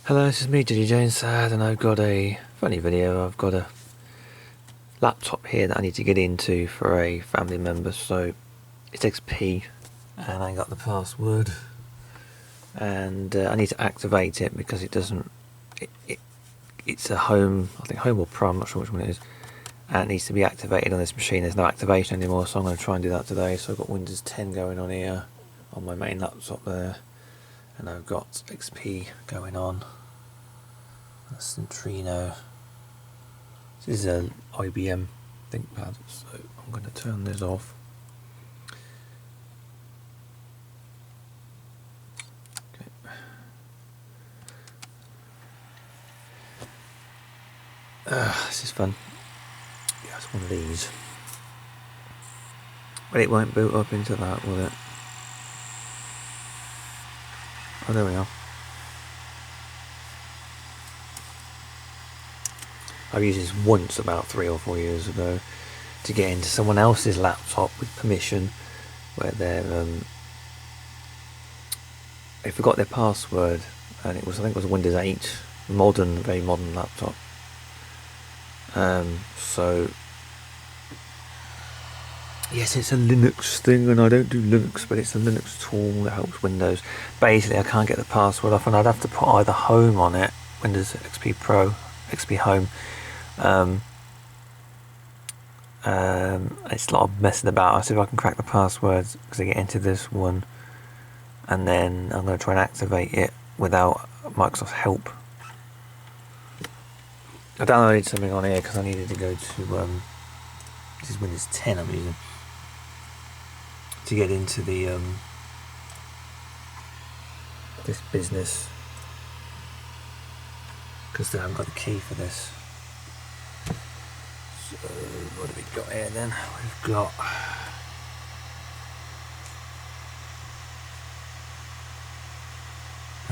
Hello, this is me, Diddy Jones, and I've got a funny video. I've got a laptop here that I need to get into for a family member, so it's XP, and I got the password, and I need to activate it because it doesn't, it's a home, I think home or pro, I'm not sure which one it is, and it needs to be activated on this machine. There's no activation anymore, so I'm going to try and do that today. So I've got Windows 10 going on here, on my main laptop there, and I've got XP going on. Centrino. This is an IBM Thinkpad, so I'm going to turn this off. Okay. This is fun. Yeah, it's one of these. But it won't boot up into that, will it? Oh, there we are. I've used this once about 3 or 4 years ago to get into someone else's laptop with permission, where they forgot their password, and I think it was a Windows 8 modern, very modern laptop. So yes, it's a Linux thing, and I don't do Linux, but it's a Linux tool that helps Windows. Basically, I can't get the password off, and I'd have to put either Home on it, Windows XP Pro, XP Home. It's a lot of messing about. I'll see if I can crack the passwords because I get into this one, and then I'm going to try and activate it without Microsoft's help. I downloaded something on here because I needed to go to this is Windows 10 I'm using to get into the this business, because I haven't got the key for this. So what have we got here then? We've got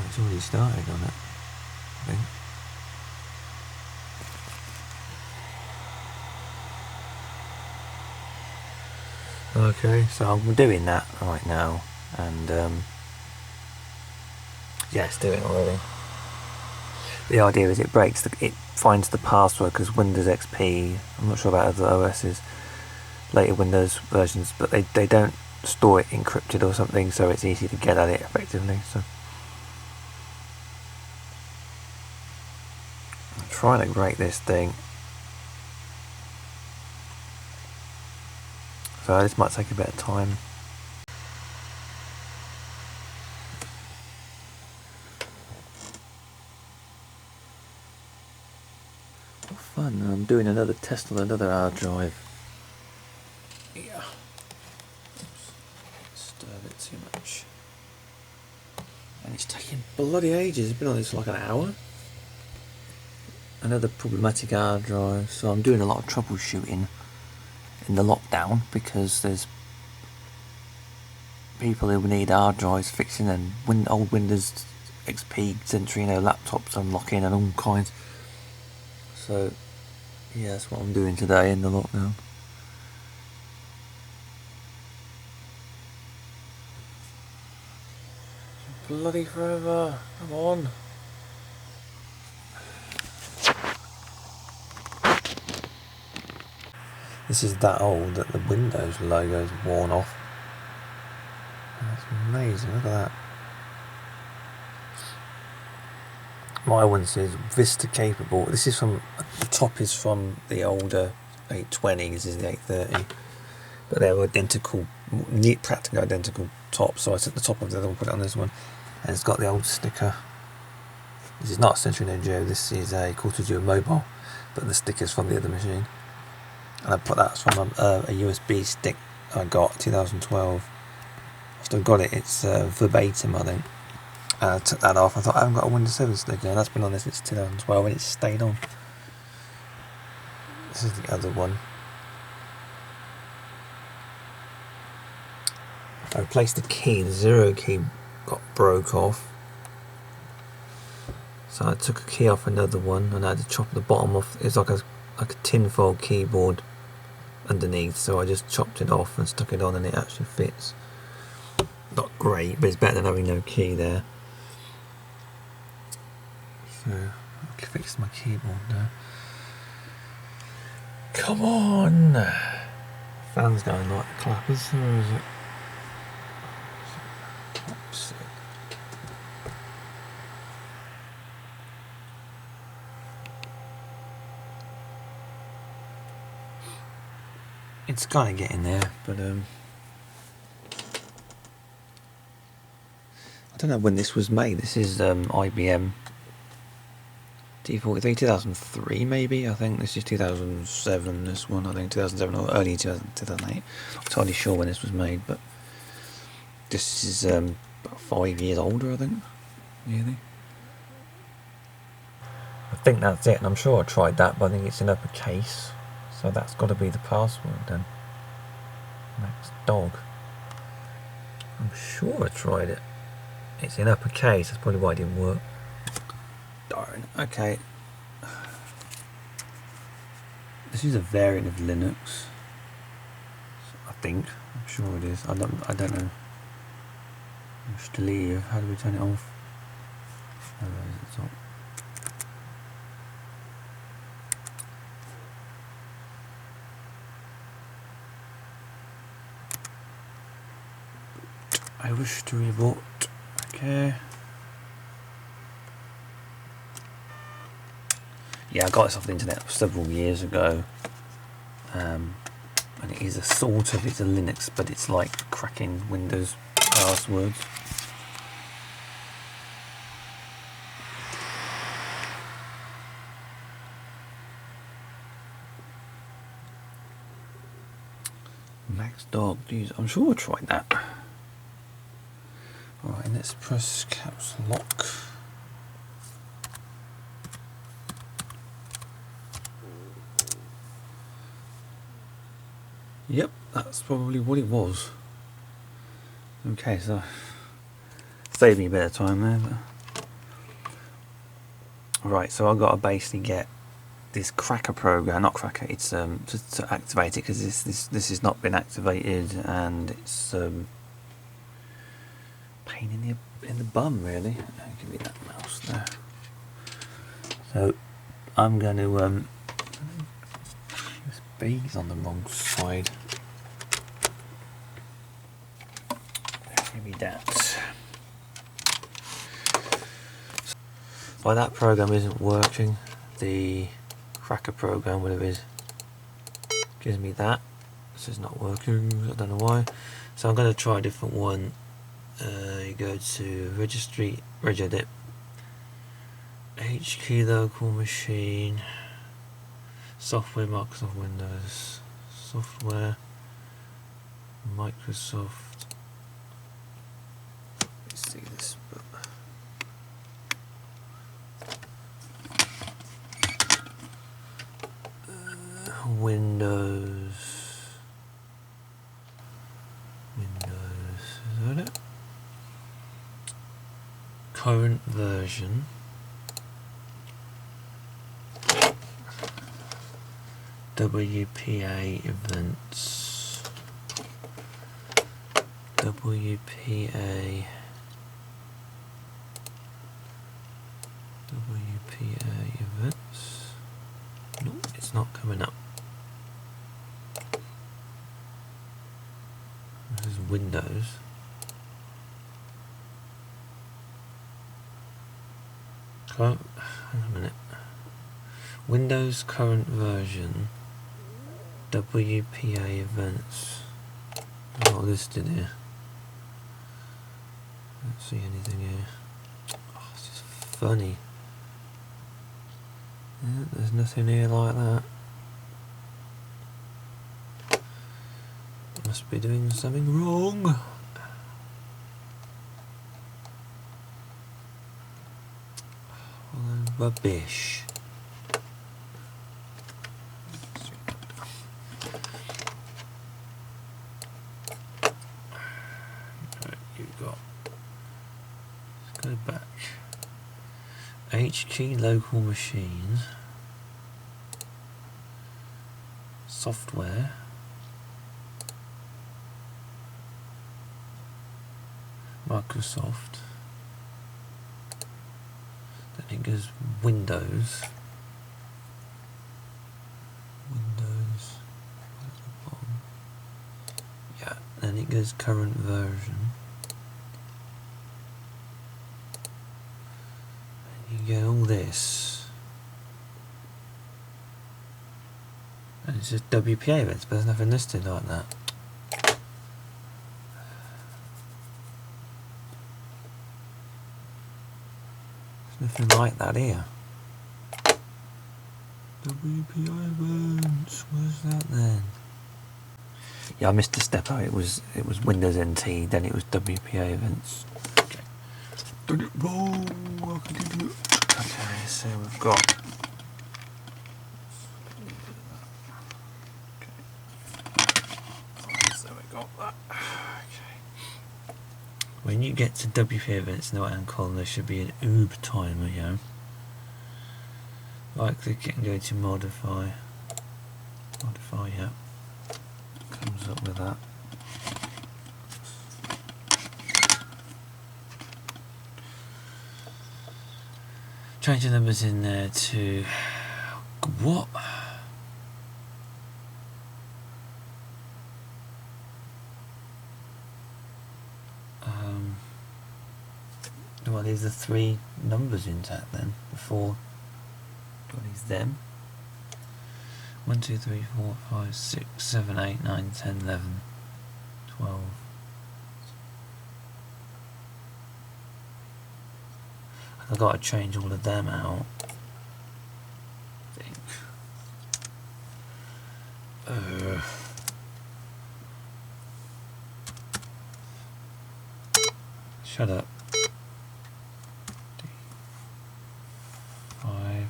it's already started on it, I think. Okay, so I'm doing that right now, and yeah, it's doing it already. The idea is it finds the password, because Windows XP, I'm not sure about other OS's, later Windows versions, but they don't store it encrypted or something, so it's easy to get at it effectively. So I'm trying to break this thing. So this might take a bit of time. Fun. I'm doing another test on another hard drive. Yeah. Oops. Disturb it too much. And it's taking bloody ages. It's been on this for like an hour. Another problematic hard drive. So I'm doing a lot of troubleshooting in the lockdown, because there's people who need hard drives fixing, and old Windows XP Centrino laptops unlocking and all kinds. So yeah, that's what I'm doing today in the lockdown. Bloody forever, come on. This is that old that the Windows logo's worn off. That's amazing, look at that. My one says Vista capable. This is from, the top is from the older 820, this is the 830. But they're identical, practically identical tops. So I took the top of the other one, put it on this one. And it's got the old sticker. This is not a Centrino Duo, this is a Quarter Duo Mobile. But the sticker's from the other machine. And I put that from a USB stick I got 2012. I've still got it, it's verbatim I think. And I took that off. I thought I haven't got a Windows 7 sticker, and that's been on this since 2012, and it's stayed on. This is the other one. I replaced the key, the 0 key broke off. So I took a key off another one, and I had to chop the bottom off. It's like a tinfoil keyboard underneath, so I just chopped it off and stuck it on, and it actually fits. Not great, but it's better than having no key there. So I can fix my keyboard now. Come on! Fan's going like clappers. Where is it? Oops. It's kind of getting there, but I don't know when this was made. This is IBM T43, 2003 maybe. I think this is 2007. This one, I think 2007 or early 2008. I'm not entirely sure when this was made, but this is about 5 years older, I think. Really. I think that's it, and I'm sure I tried that, but I think it's in uppercase. So that's got to be the password then. Max Dog. I'm sure I tried it. It's in uppercase, that's probably why it didn't work. Darn. Okay. This is a variant of Linux. I think. I'm sure it is. I don't know. Push to leave. How do we turn it off? Oh, there's the top. I wish to reboot. Okay. Yeah, I got this off the internet several years ago. And it is it's a Linux, but it's like cracking Windows passwords. Max Dog, geez, I'm sure I tried that. Alright, and let's press caps lock. Yep, that's probably what it was. Okay, so saved me a bit of time there. But... Right, so I've got to basically get this cracker program, not cracker, it's to activate it, because this has not been activated, and it's pain in the bum, really. Give me that mouse there. So I'm going to USB's on the wrong side. Give me that. Why that program isn't working, the cracker program, whatever it is, gives me that. This is not working, I don't know why. So I'm going to try a different one. You go to registry, regedit, HK local machine, software, Microsoft Windows, software, Microsoft. Let's see this. Windows, is that it? Current version. WPA events. WPA events. Nope, it's not coming up. This is Windows. Hang a minute. Windows current version. WPA events. Not listed here. Don't see anything here. Oh, it's just funny. Yeah, there's nothing here like that. Must be doing something wrong. Rubbish. Right, you've got. Let's go back. HKey local machines. Software. Microsoft. Then it goes Windows, yeah, then it goes current version, and you get all this, and it's just WPA events, but there's nothing listed like that. Nothing like that here. WPI events, where's that then? Yeah, I missed a step out. It was Windows NT, then it was WPA events. Okay. Did it wrong. Okay, so we've got. Okay. So we got that. Okay. When you get to WPA events in the right hand column, there should be an OOB timer, yeah. Right click it and go to modify. Modify, yeah. Comes up with that. Change the numbers in there to what? Well, there's the 3 numbers intact then before. What is them? 1, 2, 3, 4, 5, 6, 7, 8, 9, 10, 11, 12. I've got to change all of them out. I think. Shut up.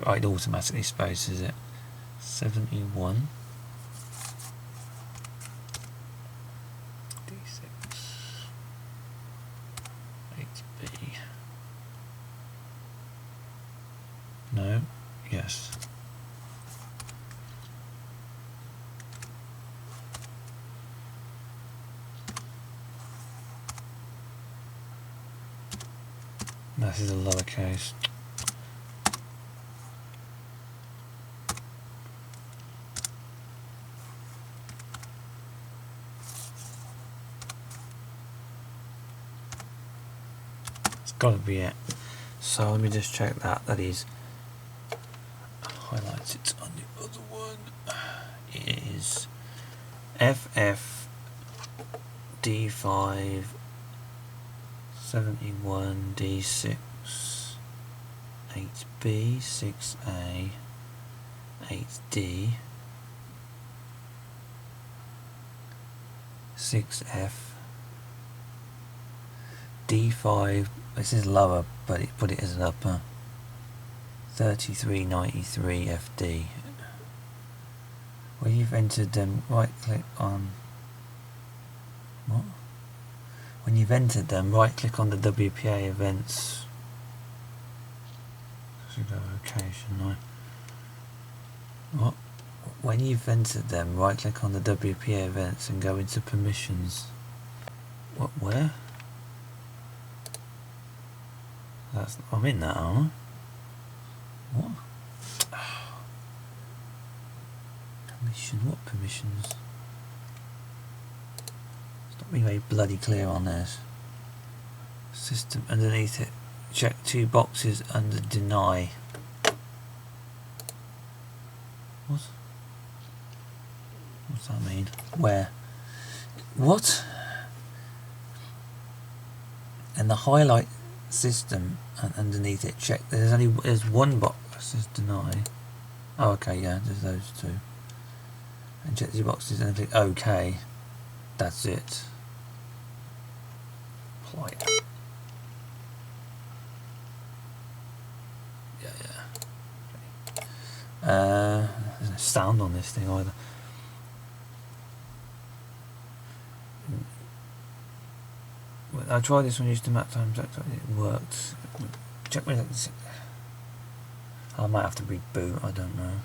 Oh, it automatically spaces it. 71. D6. 8B. No. Yes. This is a lowercase. Got to be it. So let me just check that. That is highlights it on the other one. It is FF D5 71 D6 8B 6A 8D 6F D5. This is lower, but it put it as an upper. 3393 FD. Where you've entered them, right click on what? When you've entered them, right click on the WPA events. Should go okay, shouldn't I? What? When you've entered them, right click on the WPA events and go into permissions. What? Where? I'm in that, aren't I? What? Permission? What permissions? It's not being very bloody clear on this. System underneath it. Check 2 boxes under deny. What? What's that mean? Where? What? And the highlight system, and underneath it check there's one box that says deny. Oh okay, yeah, there's those 2. And check the boxes and click OK. That's it. Apply it. Yeah. There's no sound on this thing either. I tried this one, used the map times, it worked. Check me. I might have to reboot, I don't know.